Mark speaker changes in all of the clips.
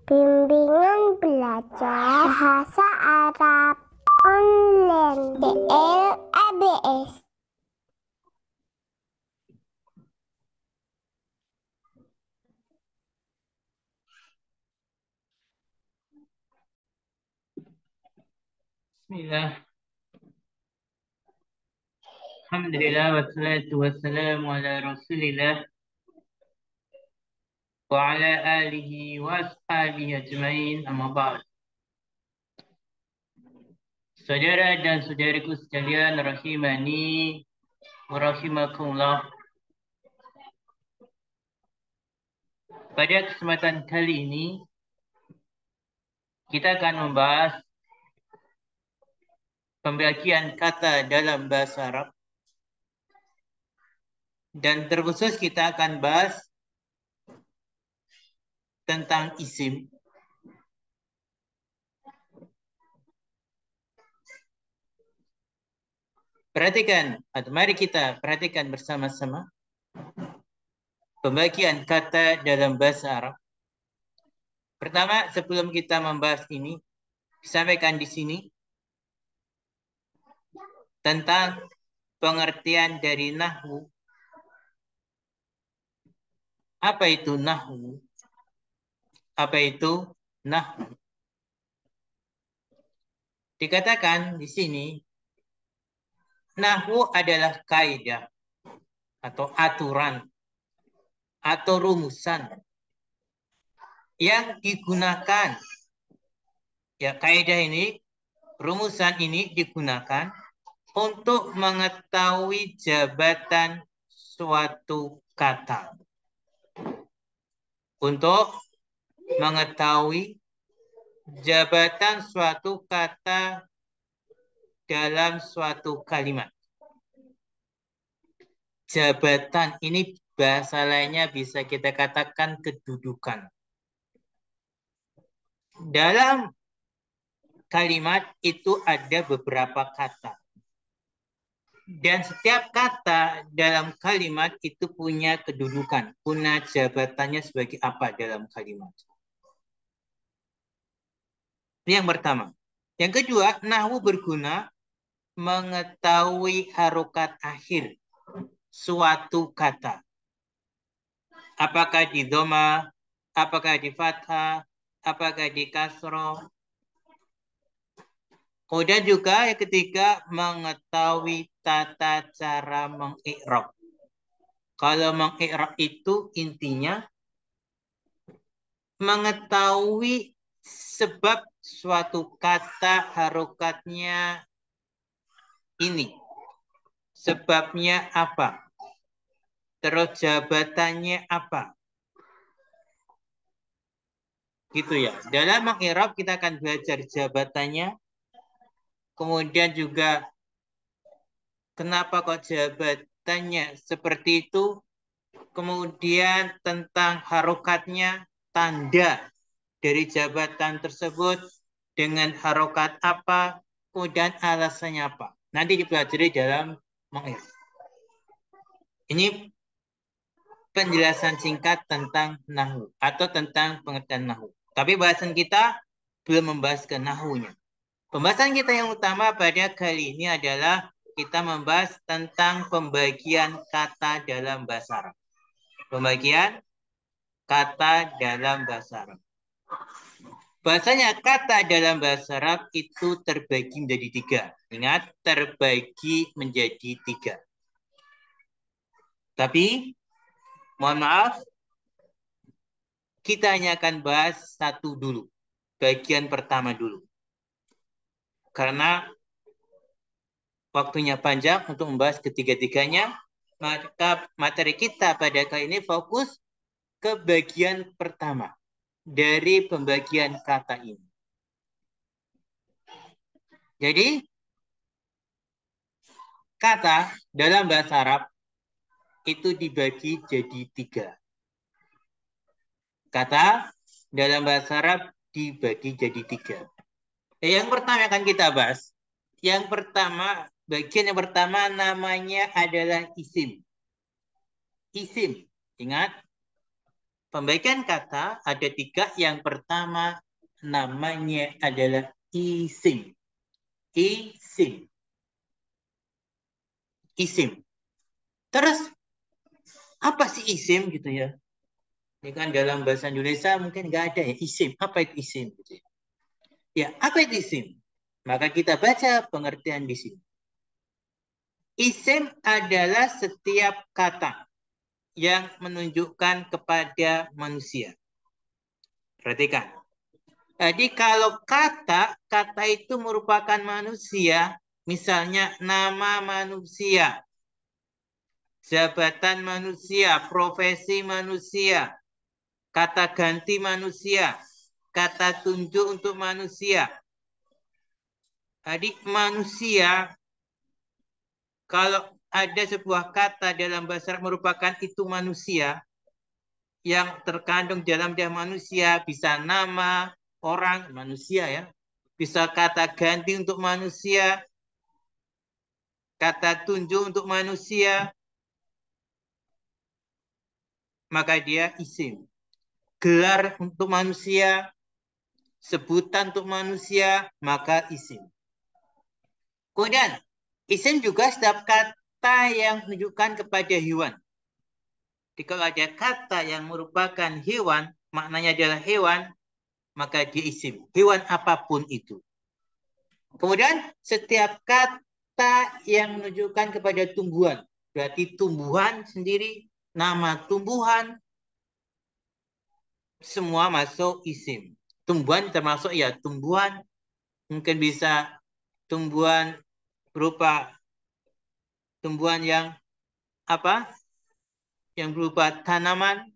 Speaker 1: Bimbingan belajar bahasa Arab online DLABS.
Speaker 2: Bismillah. Alhamdulillah wassalatu wassalamu ala Rasulillah wa ala alihi wa ashabihi ajmain, amma ba'd. Saudara dan saudariku sekalian rahimani wa rahimakumullah. Pada kesempatan kali ini kita akan membahas pembagian kata dalam bahasa Arab, dan terkhusus kita akan bahas tentang isim. Perhatikan, atau mari kita perhatikan bersama-sama pembagian kata dalam bahasa Arab. Pertama, sebelum kita membahas ini, disampaikan di sini tentang pengertian dari nahwu. Apa itu nahwu? Apa itu nahwu? Dikatakan di sini, nahwu adalah kaidah atau aturan atau rumusan yang digunakan. Ya, kaidah ini, rumusan ini digunakan untuk mengetahui jabatan suatu kata. Untuk mengetahui jabatan suatu kata dalam suatu kalimat. Jabatan ini bahasa lainnya bisa kita katakan kedudukan. Dalam kalimat itu ada beberapa kata. Dan setiap kata dalam kalimat itu punya kedudukan, punya jabatannya sebagai apa dalam kalimat. Ini yang pertama. Yang kedua, nahwu berguna mengetahui harokat akhir suatu kata. Apakah di dhamma, apakah di fathah, apakah di kasroh. Kemudian juga yang ketiga, mengetahui tata cara mengi'rab. Kalau mengi'rab itu intinya mengetahui sebab suatu kata harokatnya ini. Sebabnya apa? Terus jabatannya apa? Gitu ya. Dalam mengi'rab kita akan belajar jabatannya. Kemudian juga kenapa kok jabatannya seperti itu. Kemudian tentang harokatnya, tanda dari jabatan tersebut dengan harokat apa, kemudian alasannya apa. Nanti dipelajari dalam mengi'rab. Ini penjelasan singkat tentang nahwu atau tentang pengertian nahwu. Tapi bahasan kita belum membahas ke nahwunya. Pembahasan kita yang utama pada kali ini adalah kita membahas tentang pembagian kata dalam bahasa Arab. Pembagian kata dalam bahasa Arab. Bahasanya kata dalam bahasa Arab itu terbagi menjadi tiga. Ingat, terbagi menjadi tiga. Tapi, mohon maaf, kita hanya akan bahas satu dulu. Bagian pertama dulu. Karena waktunya panjang untuk membahas ketiga-tiganya, maka materi kita pada kali ini fokus ke bagian pertama dari pembagian kata ini. Jadi, kata dalam bahasa Arab itu dibagi jadi tiga. Kata dalam bahasa Arab dibagi jadi tiga. Yang pertama akan kita bahas. Yang pertama, bagian yang pertama namanya adalah isim. Isim, ingat, Pembaikan kata ada 3. Yang pertama namanya adalah isim. Isim. Isim. Terus apa sih isim gitu ya? Ini kan dalam bahasa Indonesia mungkin nggak ada ya isim. Apa itu isim? Gitu ya. Ya, apa itu isim? Maka kita baca pengertian di sini. Isim adalah setiap kata yang menunjukkan kepada manusia. Perhatikan. Jadi kalau kata itu merupakan manusia, misalnya nama manusia, jabatan manusia, profesi manusia, kata ganti manusia, kata tunjuk untuk manusia. Jadi manusia, kalau ada sebuah kata dalam bahasa Arab merupakan itu manusia, yang terkandung dalam dia manusia, bisa nama orang, manusia ya, bisa kata ganti untuk manusia, kata tunjuk untuk manusia, maka dia isim. Gelar untuk manusia, sebutan untuk manusia, maka isim. Kemudian, isim juga setiap kata yang menunjukkan kepada hewan. Jadi kalau ada kata yang merupakan hewan, maknanya adalah hewan, maka dia isim. Hewan apapun itu. Kemudian, setiap kata yang menunjukkan kepada tumbuhan. Berarti tumbuhan sendiri, nama tumbuhan, semua masuk isim. Tumbuhan termasuk ya tumbuhan, mungkin bisa tumbuhan berupa tumbuhan yang apa? Yang berupa tanaman,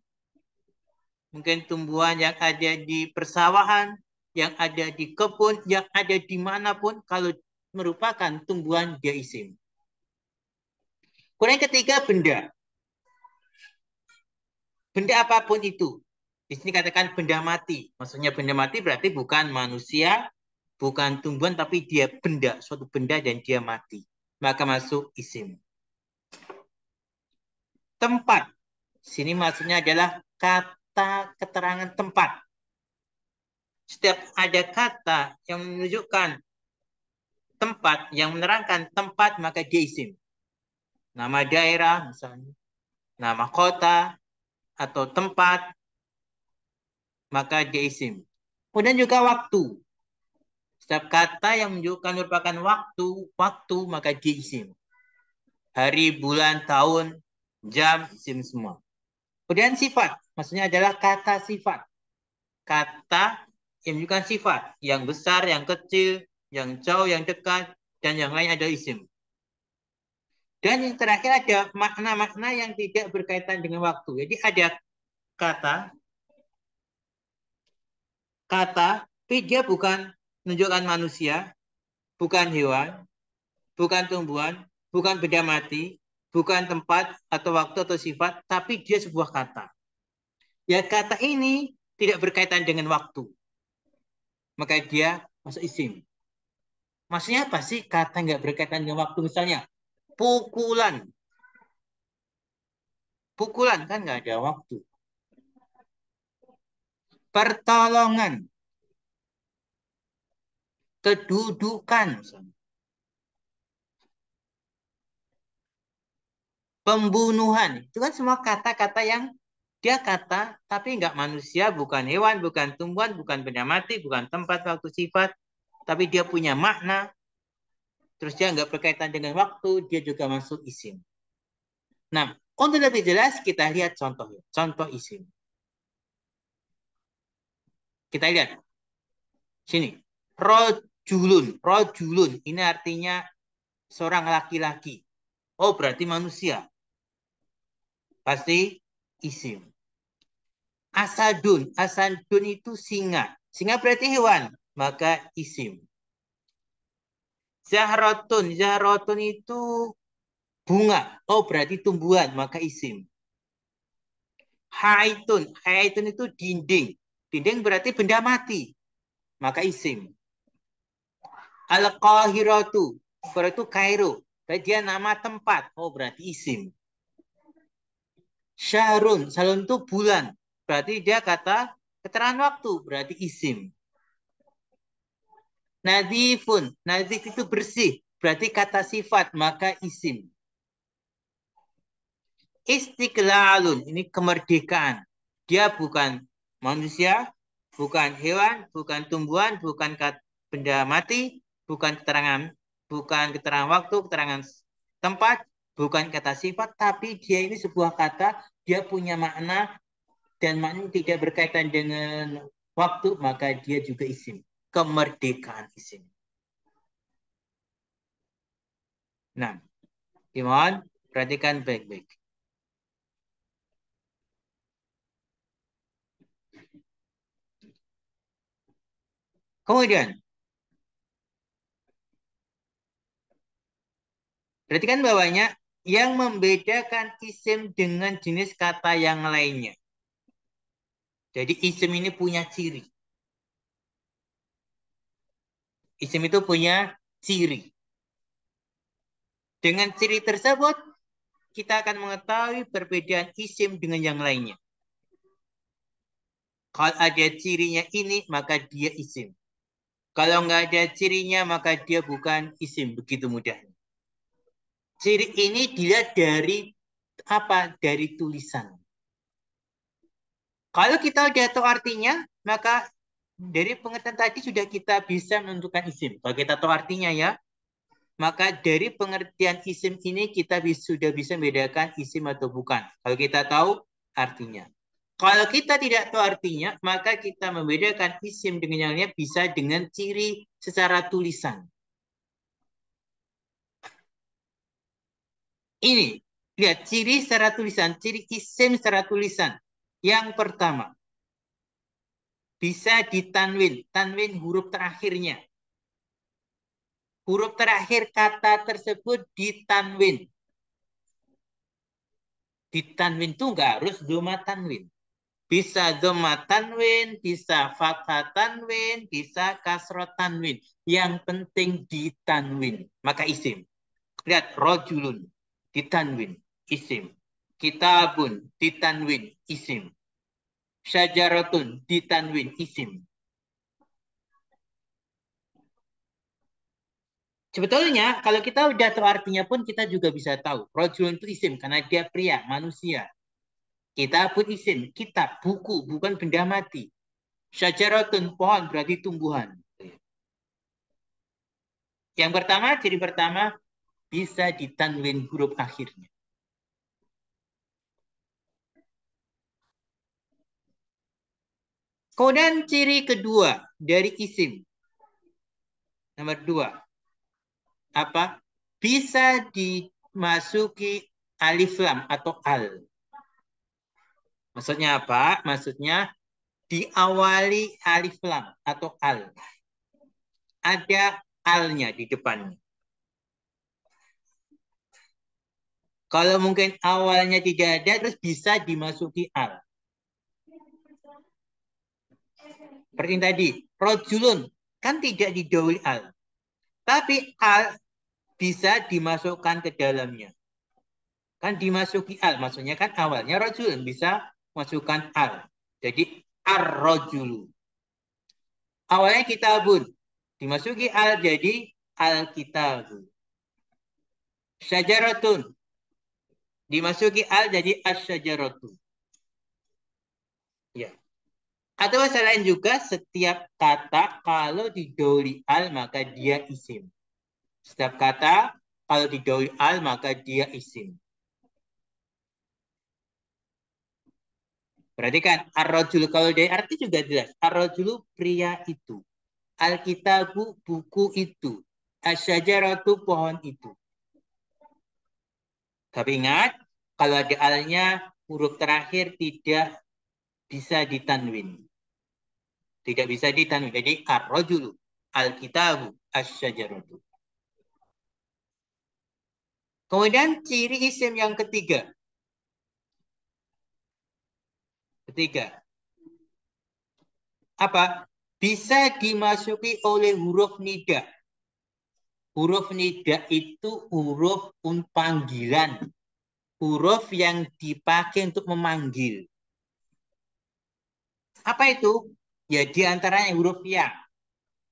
Speaker 2: mungkin tumbuhan yang ada di persawahan, yang ada di kebun, yang ada di manapun, kalau merupakan tumbuhan dia isim. Kemudian ketiga, benda. Benda apapun itu. Di sini katakan benda mati. Maksudnya benda mati berarti bukan manusia, bukan tumbuhan, tapi dia benda, suatu benda dan dia mati. Maka masuk isim. Tempat. Sini maksudnya adalah kata keterangan tempat. Setiap ada kata yang menunjukkan tempat, yang menerangkan tempat, maka dia isim. Nama daerah misalnya, nama kota, atau tempat, maka dia isim. Kemudian juga waktu. Setiap kata yang menunjukkan merupakan waktu, maka dia isim. Hari, bulan, tahun, jam, isim semua. Kemudian sifat, maksudnya adalah kata sifat. Kata yang menunjukkan sifat, yang besar, yang kecil, yang jauh, yang dekat, dan yang lain ada isim. Dan yang terakhir ada makna-makna yang tidak berkaitan dengan waktu. Jadi ada kata, tapi dia bukan menunjukkan manusia, bukan hewan, bukan tumbuhan, bukan benda mati, bukan tempat atau waktu atau sifat, tapi dia sebuah kata. Ya kata ini tidak berkaitan dengan waktu, maka dia masuk isim. Maksudnya apa sih kata nggak berkaitan dengan waktu? Misalnya pukulan, pukulan kan nggak ada waktu. Pertolongan, kedudukan, misalnya. Pembunuhan, itu kan semua kata-kata yang dia kata, tapi nggak manusia, bukan hewan, bukan tumbuhan, bukan benda mati, bukan tempat, waktu, sifat, tapi dia punya makna, terus dia nggak berkaitan dengan waktu, dia juga masuk isim. Nah, untuk lebih jelas kita lihat contohnya, contoh isim. Kita lihat sini, rojulun, rojulun, ini artinya seorang laki-laki. Oh, berarti manusia. Pasti isim. Asadun, asadun itu singa. Singa berarti hewan, maka isim. Zahrotun, zahrotun itu bunga. Oh, berarti tumbuhan, maka isim. Haitun, haitun itu dinding. Dinding berarti benda mati, maka isim. Al-Qahiratu, berarti Kairo. Berarti dia nama tempat. Oh, berarti isim. Syahrun, Syahrun itu bulan. berarti dia kata keterangan waktu, berarti isim. Nadifun, nadif itu bersih, berarti kata sifat, maka isim. Istiqlalun, ini kemerdekaan. Dia bukan manusia, bukan hewan, bukan tumbuhan, bukan benda mati, bukan keterangan waktu, keterangan tempat, bukan kata sifat, tapi dia ini sebuah kata, dia punya makna, dan makna tidak berkaitan dengan waktu, maka dia juga isim. Kemerdekaan isim. Nah, Imon, perhatikan baik-baik. Kemudian, perhatikan bawahnya, yang membedakan isim dengan jenis kata yang lainnya. Jadi isim ini punya ciri. Isim itu punya ciri. Dengan ciri tersebut, kita akan mengetahui perbedaan isim dengan yang lainnya. Kalau ada cirinya ini, maka dia isim. Kalau nggak ada cirinya, maka dia bukan isim. Begitu mudahnya. Ciri ini dilihat dari apa? Dari tulisan. Kalau kita udah tahu artinya, maka dari pengertian tadi sudah kita bisa menentukan isim. Kalau kita tahu artinya ya, maka dari pengertian isim ini kita sudah bisa membedakan isim atau bukan. Kalau kita tahu artinya. Kalau kita tidak tahu artinya, maka kita membedakan isim dengan yang lainnya bisa dengan ciri secara tulisan. Ini, lihat ciri secara tulisan, ciri isim secara tulisan. Yang pertama, bisa ditanwin, tanwin huruf terakhirnya. Huruf terakhir kata tersebut ditanwin. Ditanwin itu nggak harus doma tanwin. Bisa doma tanwin, bisa fathah tanwin, bisa kasrah tanwin. Yang penting ditanwin. Maka isim. Lihat, rojulun ditanwin, isim. Kitabun ditanwin, isim. Syajaratun ditanwin, isim. Sebetulnya kalau kita udah tahu artinya pun kita juga bisa tahu. Rojulun itu isim karena dia pria, manusia. Kita pun isim, kitab, buku, bukan benda mati. Syajaratun, pohon berarti tumbuhan. Yang pertama, ciri pertama, bisa ditanwin huruf akhirnya. Kemudian ciri kedua dari isim. Nomor dua, apa? Bisa dimasuki alif lam atau al. Maksudnya apa? Maksudnya diawali alif lam atau al. Ada alnya di depannya. Kalau mungkin awalnya tidak ada, terus bisa dimasuki al. Seperti tadi, rojulun kan tidak didahului al. Tapi al bisa dimasukkan ke dalamnya. Kan dimasuki al, maksudnya kan awalnya rojulun bisa masukkan al. Jadi ar-rojulu. Awalnya kitabun. Dimasuki al jadi al-kitabu. Syajaratun. Dimasuki al jadi as-syajaratu. Ya. Atau selain juga setiap kata kalau didahului al maka dia isim. Setiap kata kalau didahului al maka dia isim. Perhatikan ar-rajul kalau dari arti juga jelas. Ar-rajulu pria itu. Al-kitabu buku itu. Asyajaratu pohon itu. Tapi ingat, kalau ada alnya, huruf terakhir tidak bisa ditanwin. Tidak bisa ditanwin. Jadi ar-rajulu, al-kitabu, asyajaratu. Kemudian ciri isim yang ketiga. Ketiga. Apa? Bisa dimasuki oleh huruf nida. Huruf nida itu huruf panggilan. Huruf yang dipakai untuk memanggil. Apa itu? Ya di antaranya huruf ya.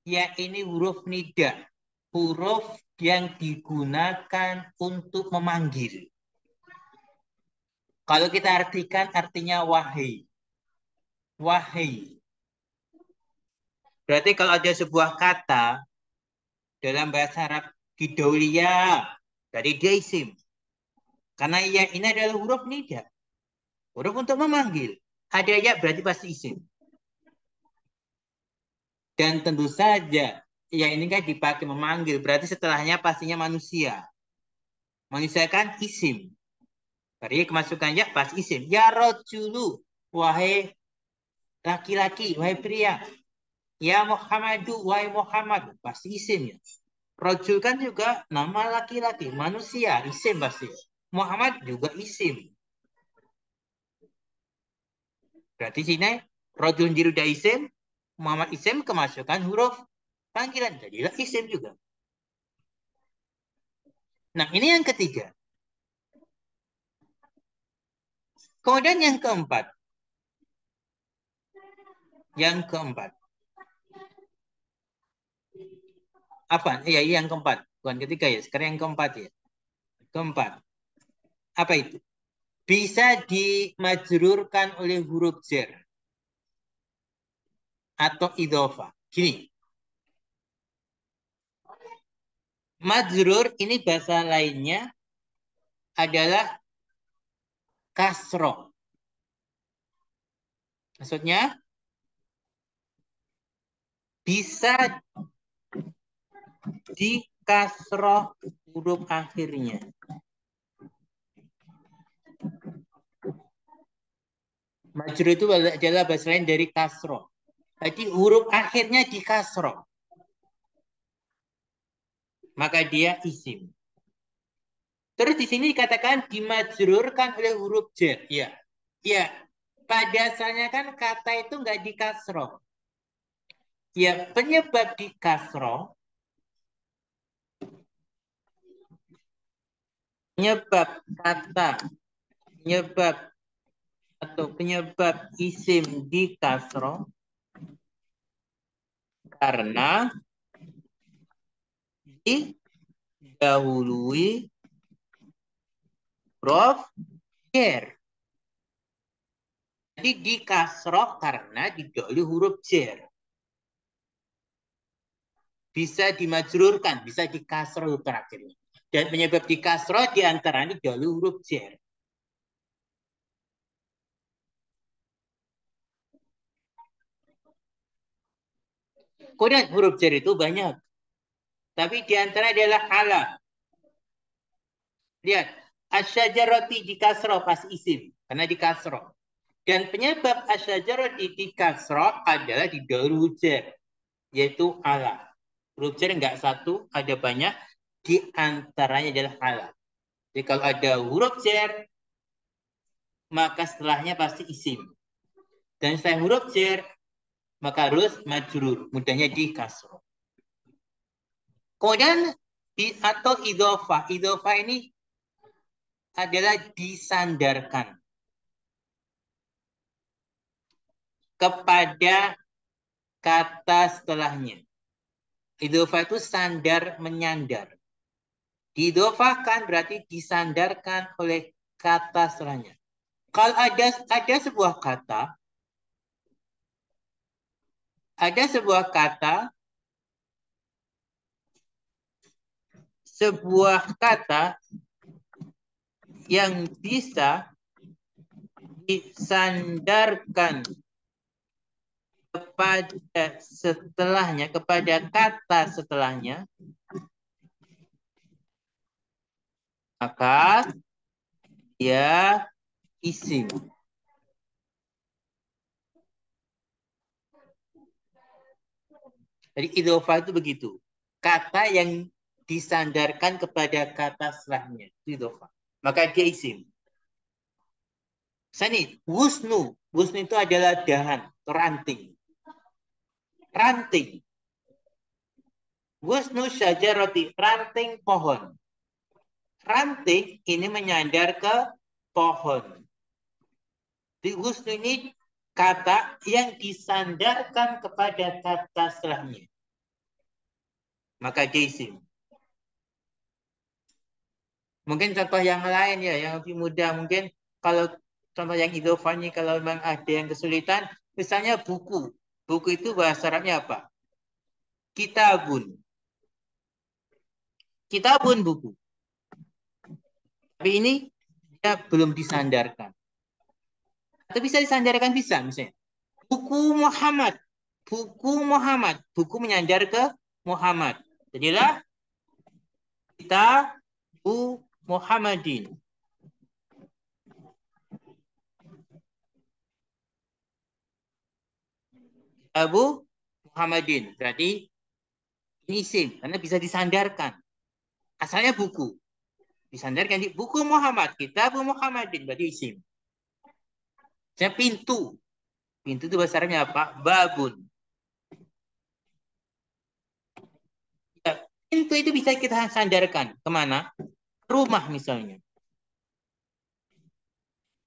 Speaker 2: Ya ini huruf nida. Huruf yang digunakan untuk memanggil. Kalau kita artikan artinya wahai. Wahai. Berarti kalau ada sebuah kata dalam bahasa Arab Gidaulia, dari dia isim. Karena ya ini adalah huruf nida. Huruf untuk memanggil. Ada ya berarti pasti isim. Dan tentu saja ya ini kan dipakai memanggil. Berarti setelahnya pastinya manusia. Manusia kan isim. Berarti kemasukan ya pasti isim. Ya rojulu. Wahai laki-laki. Wahai pria. Ya Muhammadu. Wahai Muhammad. Pasti isim ya. Rojul kan juga nama laki-laki. Manusia. Isim pasti. Muhammad juga isim. Berarti sini rojul sendiri udah isim. Muhammad isim kemasukan huruf panggilan. Jadilah isim juga. Nah ini yang ketiga. Kemudian yang keempat. Yang keempat. Apa? Ya, yang keempat. Bukan ketiga ya. Sekarang yang keempat ya. Keempat. Apa itu? Bisa dimajrurkan oleh huruf jar atau idhofa. Gini. Majrur ini bahasa lainnya adalah kasroh. Maksudnya bisa di kasroh huruf akhirnya. Majrur itu adalah bahasa lain dari kasroh. Jadi huruf akhirnya di kasroh. Maka dia isim. Terus di sini dikatakan dimajrurkan oleh huruf jar. Ya, ya. Pada asalnya kan kata itu nggak di kasroh. Ya, penyebab di kasroh, penyebab kata, penyebab atau penyebab isim di kasroh karena didahului huruf jar. Jadi di kasroh karena didahului huruf jar. Bisa dimajrurkan, bisa di kasroh terakhirnya. Dan penyebab di kasroh diantaranya didahului huruf jar. Kemudian huruf jar itu banyak. Tapi diantara adalah ala. Lihat, asyajarati di kasroh pas isim. Karena di kasroh. Dan penyebab asyajarati di kasroh adalah di huruf jar. Yaitu ala. Huruf jar enggak satu, ada banyak. Di antaranya adalah ala. Jadi kalau ada huruf jar, maka setelahnya pasti isim. Dan setelah huruf jar, maka harus majrur. Mudahnya di kasroh. Kemudian atau idhofa. Idhofa ini adalah disandarkan kepada kata setelahnya. Idhofa itu sandar menyandar. Diidhofakan berarti disandarkan oleh kata setelahnya. Kalau ada sebuah kata, yang bisa disandarkan kepada setelahnya, kepada kata setelahnya, maka dia isim. Jadi idhofa itu begitu. Kata yang disandarkan kepada kata setelahnya. Itu idhofa. Maka dia isim. Sani, wusnu. Wusnu itu adalah dahan, ranting. Ranting. Wusnu syajarati, ranting pohon. Ranting ini menyandar ke pohon. Di wusnu ini kata yang disandarkan kepada kata setelahnya. Maka dia isim. Mungkin contoh yang lain ya, yang lebih mudah. Mungkin kalau contoh yang idhofahnya, kalau memang ada yang kesulitan, misalnya buku. Buku itu bahasa Arabnya apa? Kitabun. Kitabun buku. Tapi ini dia belum disandarkan. Atau bisa disandarkan, bisa misalnya. Buku Muhammad. Buku Muhammad. Buku menyandar ke Muhammad. Jadilah Kitabu Muhammadin. Kitabu Muhammadin. Berarti ini isim. Karena bisa disandarkan. Asalnya buku. Disandarkan di buku Muhammad. Kitabu Muhammadin. Berarti isim. Saya pintu. Pintu itu bahasa Arabnya apa? Babun. Ya, pintu itu bisa kita sandarkan. Kemana? Rumah misalnya.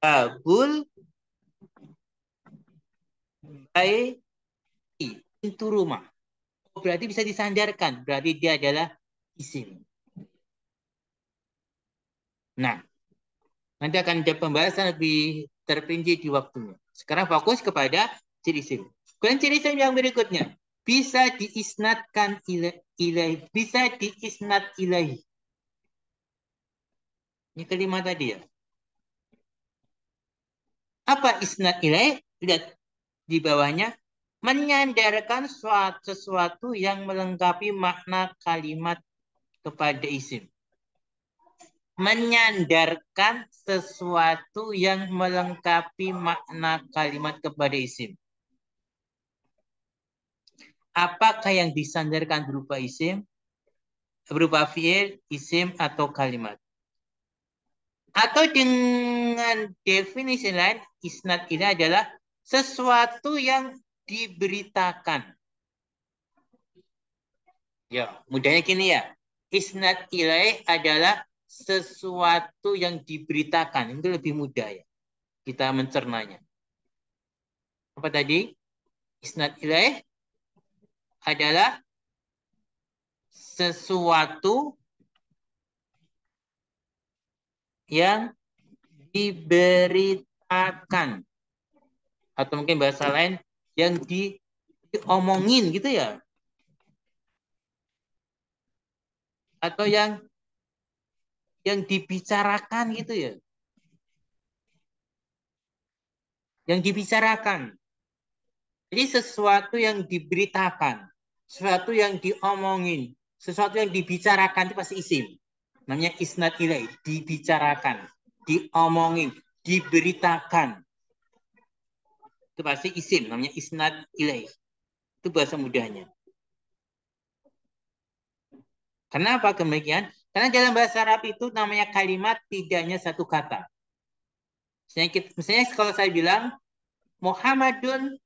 Speaker 2: Babul baiti. Pintu rumah. Oh, berarti bisa disandarkan. Berarti dia adalah isim. Nah, nanti akan ada pembahasan lebih terperinci di waktunya. Sekarang fokus kepada ciri isim. Kemudian ciri isim yang berikutnya. Bisa diisnatkan ilaih. Bisa diisnat ilaih. Ini kelima tadi ya. Apa isnat ilaih? Lihat di bawahnya. Menyandarkan sesuatu yang melengkapi makna kalimat kepada isim. Menyandarkan sesuatu yang melengkapi makna kalimat kepada isim. Apakah yang disandarkan berupa isim, berupa fiil, isim, atau kalimat? Atau dengan definisi lain, isnad ini adalah sesuatu yang diberitakan. Ya, mudahnya gini ya. Isnad ilaih adalah sesuatu yang diberitakan. Itu lebih mudah ya. Kita mencernanya. Apa tadi? Isnad ilaih adalah sesuatu yang diberitakan. Atau mungkin bahasa lain yang diomongin gitu ya. Atau yang dibicarakan gitu ya. Yang dibicarakan. Jadi sesuatu yang diberitakan. Sesuatu yang diomongin. Sesuatu yang dibicarakan itu pasti isim. Namanya isnad ilaih. Dibicarakan. Diomongin. Diberitakan. Itu pasti isim. Namanya isnad ilaih. Itu bahasa mudahnya. Kenapa demikian? Karena dalam bahasa Arab itu namanya kalimat tidak hanya satu kata. Misalnya kalau saya bilang Muhammadun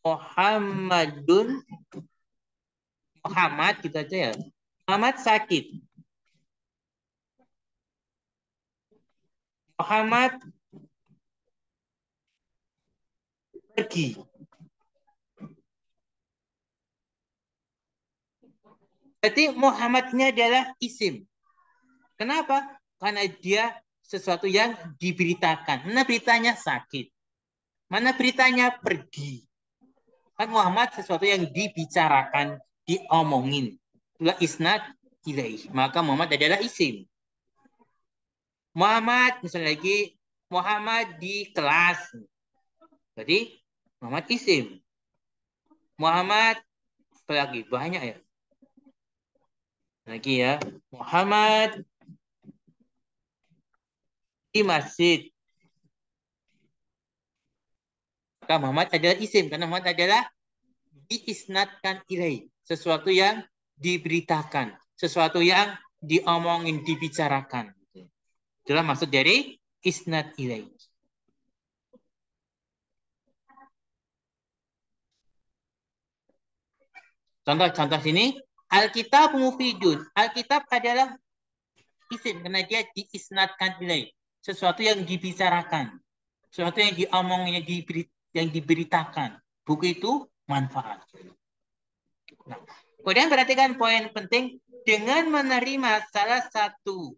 Speaker 2: Muhammadun Muhammad gitu aja ya. Muhammad sakit. Muhammad pergi. Berarti Muhammadnya adalah isim. Kenapa? Karena dia sesuatu yang diberitakan. Mana beritanya sakit. Mana beritanya pergi. Kan Muhammad sesuatu yang dibicarakan, diomongin. Itulah isnad ilaih. Maka Muhammad adalah isim. Muhammad, misalnya lagi, Muhammad di kelas. Berarti Muhammad isim. Muhammad, apalagi banyak ya. Lagi ya. Muhammad di masjid. Maka Muhammad adalah isim. Karena Muhammad adalah diisnatkan ilaih. Sesuatu yang diberitakan. Sesuatu yang diomongin, dibicarakan. Itulah maksud dari isnad ilaih. Contoh-contoh sini, Alkitab mufidun. Alkitab adalah isim karena dia diisnadkan ilaih. Sesuatu yang dibicarakan, sesuatu yang diomong, yang diberitakan. Buku itu manfaat. Nah, kemudian perhatikan poin penting dengan menerima salah satu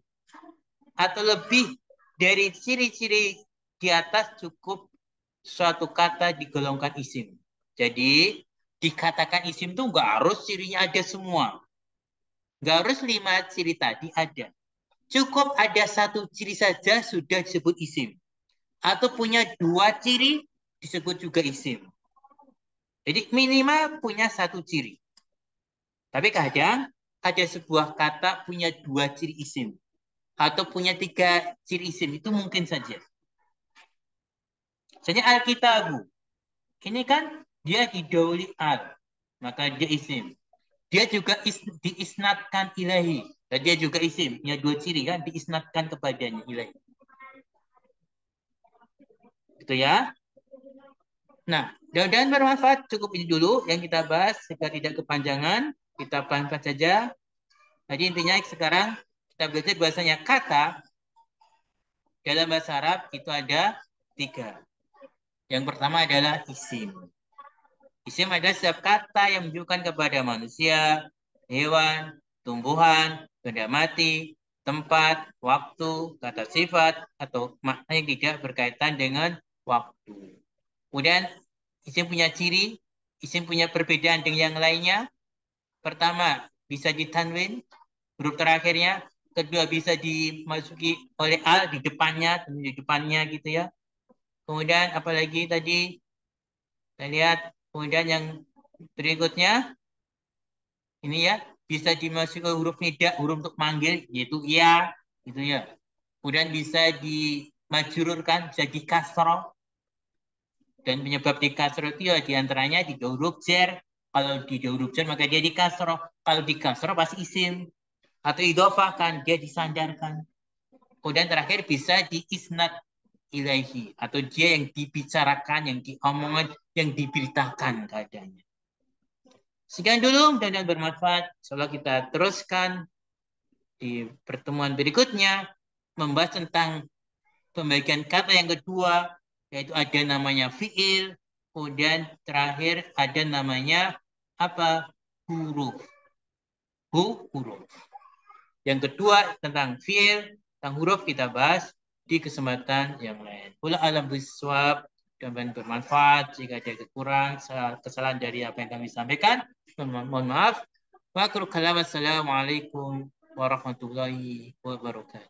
Speaker 2: atau lebih dari ciri-ciri di atas cukup suatu kata digolongkan isim. Jadi dikatakan isim itu nggak harus cirinya ada semua. Nggak harus 5 ciri tadi ada. Cukup ada satu ciri saja sudah disebut isim. Atau punya 2 ciri disebut juga isim. Jadi minimal punya satu ciri. Tapi kadang ada sebuah kata punya 2 ciri isim. Atau punya 3 ciri isim. Itu mungkin saja. Misalnya Alkitabu. Ini kan dia didahului al. Maka dia isim. Dia juga diisnatkan ilahi. Dan dia juga isim. Punya 2 ciri kan. Diisnatkan kepadanya ilahi. Gitu ya. Nah, mudah-mudahan bermanfaat. Cukup ini dulu yang kita bahas. Supaya tidak kepanjangan. Kita pelan-pelan saja. Jadi intinya sekarang kita belajar bahasanya kata dalam bahasa Arab itu ada 3. Yang pertama adalah isim. Isim adalah setiap kata yang menunjukkan kepada manusia, hewan, tumbuhan, benda mati, tempat, waktu, kata sifat, atau makna yang tidak berkaitan dengan waktu. Kemudian isim punya ciri, isim punya perbedaan dengan yang lainnya. Pertama, bisa ditanwin, huruf terakhirnya. Kedua, bisa dimasuki oleh al di depannya gitu ya. Kemudian apalagi tadi kita lihat, kemudian yang berikutnya ini ya, bisa dimasuki huruf nida, huruf untuk manggil yaitu ya gitu ya. Kemudian bisa dimajrurkan, bisa dikasroh, dan penyebab dikasroh itu ya diantaranya di huruf jar. Kalau di huruf jar maka dia dikasroh. Kalau dikasroh pasti isim. Atau idhofah kan dia disandarkan. Kemudian terakhir bisa diisnad ilaihi, atau dia yang dibicarakan, yang diomongkan, yang diberitakan keadaannya. Sekian dulu dan bermanfaat. Insyaallah kita teruskan di pertemuan berikutnya membahas tentang pembagian kata yang kedua, yaitu ada namanya fiil, kemudian terakhir ada namanya apa? Huruf. Huruf. Yang kedua tentang fiil, tentang huruf kita bahas di kesempatan yang lain. Pula alam biswab dan bermanfaat. Jika ada kekurangan, kesalahan dari apa yang kami sampaikan, mohon maaf. Wa akhiru kalam, assalamualaikum warahmatullahi wabarakatuh.